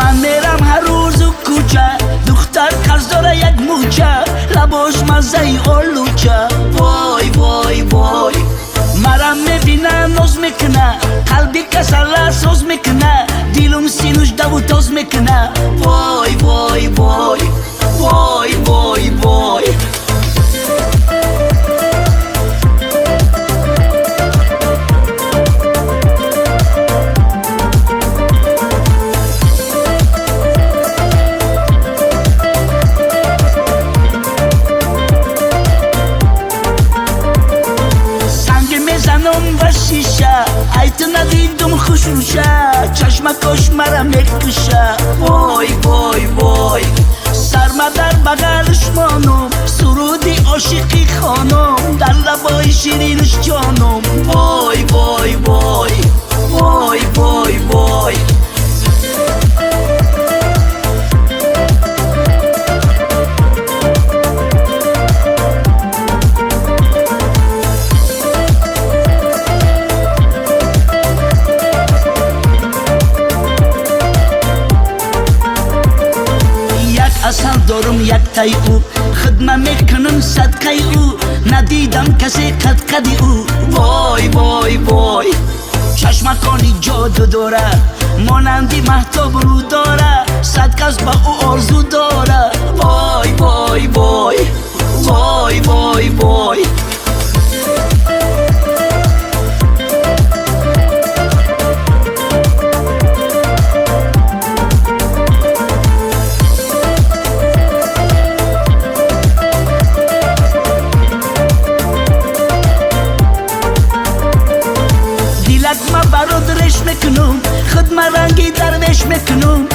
من میرم هر روز و کوچه، دختر قرض داره یک موچه، لباش مزه آلوچه. وای وای وای مرم میبینه ناز میکنه، قلبی کسله ساز میکنه، دیلم سینوش دو تاز میکنه. وای وای وای وای وای وای و شیشه ایت ندیدم خوشوشه، چشمکاش مرا میکشه. وای وای وای سرما در بغلش مانم، سرودی عاشقی خانم، در لبای شیرینش جانم. وای وای وای وای وای وای اصل دارم یک تای او، خدمه میکنم صدقه او، ندیدم کسی قد قدی او. وای وای وای چشمکانی جادو داره، مانندی مهتاب رو داره، صد کس با او آرزو داره. وای وای وای وای وای وای ما برادرش میکنم، خدمه رنگی درویش میکنم.